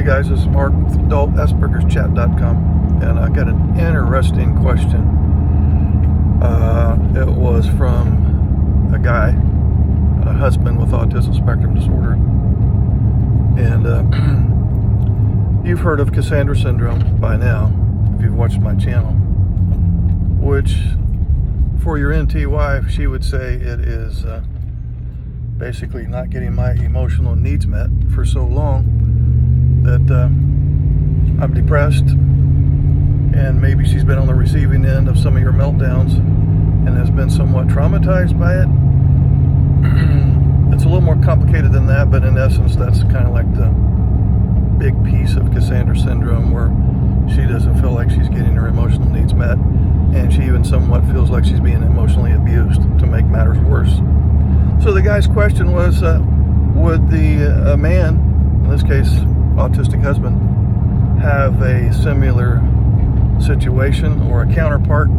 Hey guys, this is Mark with AdultAspergersChat.com, and I got an interesting question. It was from a guy, a husband with autism spectrum disorder, and you've heard of Cassandra syndrome by now if you've watched my channel, which for your NT wife, she would say it is basically not getting my emotional needs met for so long that I'm depressed, and maybe she's been on the receiving end of some of your meltdowns and has been somewhat traumatized by it. It's a little more complicated than that, but in essence that's kind of like the big piece of Cassandra syndrome, where she doesn't feel like she's getting her emotional needs met, and she even somewhat feels like she's being emotionally abused to make matters worse. So the guy's question was, would the man, in this case autistic husband, have a similar situation or a counterpart?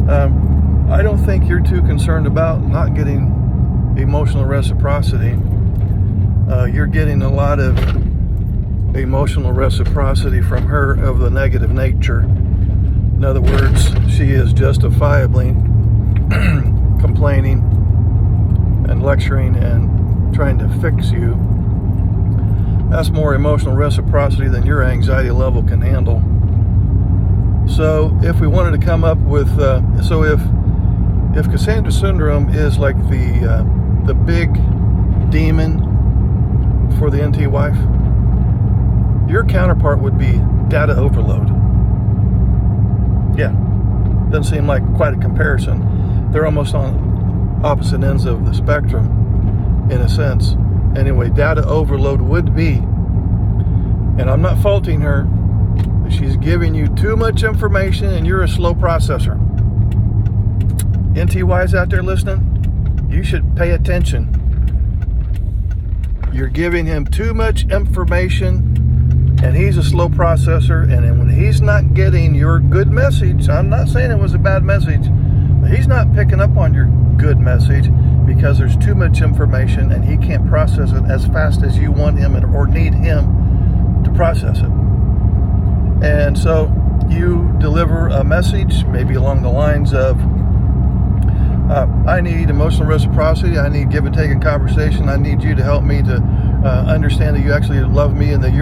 I don't think you're too concerned about not getting emotional reciprocity. You're getting a lot of emotional reciprocity from her of the negative nature. In other words, she is justifiably complaining and lecturing and trying to fix you. That's more emotional reciprocity than your anxiety level can handle. So if we wanted to come up with, if Cassandra syndrome is like the big demon for the NT wife, your counterpart would be data overload. Yeah, doesn't seem like quite a comparison. They're almost on opposite ends of the spectrum in a sense. Anyway, data overload would be, and I'm not faulting her, she's giving you too much information and you're a slow processor. NTYs out there listening, you should pay attention. You're giving him too much information and he's a slow processor, and then when he's not getting your good message, I'm not saying it was a bad message, but he's not picking up on your good message because there's too much information and he can't process it as fast as you want him or need him to process it. And so you deliver a message maybe along the lines of, I need emotional reciprocity, I need give and take in conversation, I need you to help me to understand that you actually love me and that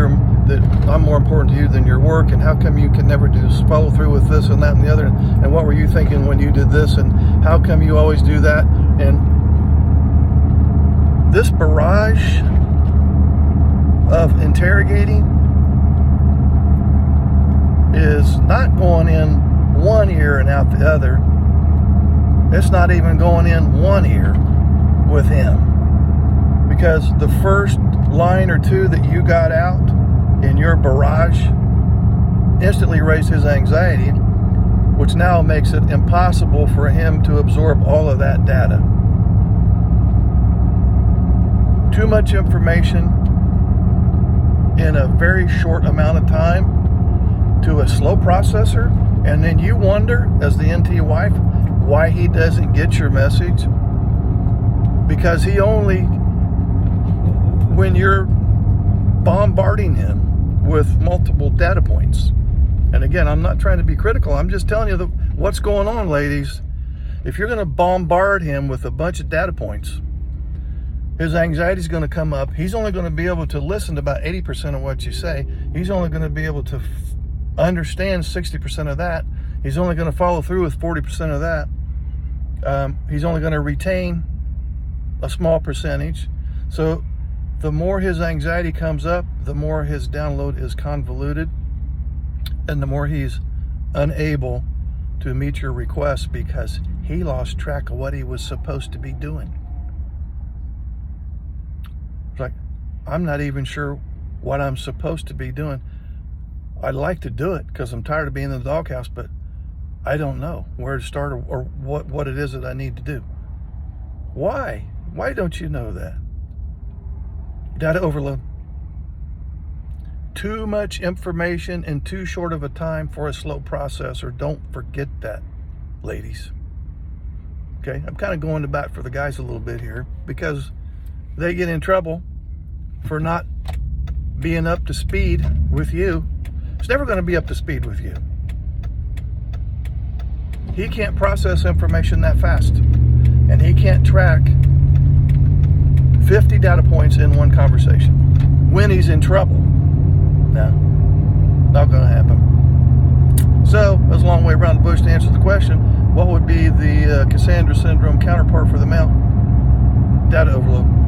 I'm more important to you than your work, and how come you can never follow through with this and that and the other, and what were you thinking when you did this, and how come you always do that? And this barrage of interrogating is not going in one ear and out the other. It's not even going in one ear with him, because the first line or two that you got out in your barrage instantly raised his anxiety, which now makes it impossible for him to absorb all of that data. Too much information in a very short amount of time to a slow processor, and then you wonder, as the NT wife, why he doesn't get your message, because he only, when you're bombarding him with multiple data points, and again, I'm not trying to be critical, I'm just telling you what's going on, ladies. If you're going to bombard him with a bunch of data points, his anxiety is going to come up. He's only going to be able to listen to about 80% of what you say. He's only going to be able to understand 60% of that. He's only going to follow through with 40% of that. He's only going to retain a small percentage. So the more his anxiety comes up, the more his download is convoluted, and the more he's unable to meet your requests because he lost track of what he was supposed to be doing. It's like, I'm not even sure what I'm supposed to be doing. I'd like to do it because I'm tired of being in the doghouse, but I don't know where to start or what it is that I need to do. Why? Why don't you know that? Data overload. Too much information in too short of a time for a slow processor. Don't forget that, ladies. Okay, I'm kind of going to bat for the guys a little bit here because they get in trouble for not being up to speed with you. It's never going to be up to speed with you. He can't process information that fast. And he can't track 50 data points in one conversation. When he's in trouble. No, not going to happen. So, that's a long way around the bush to answer the question. What would be the Cassandra syndrome counterpart for the male? Data overload.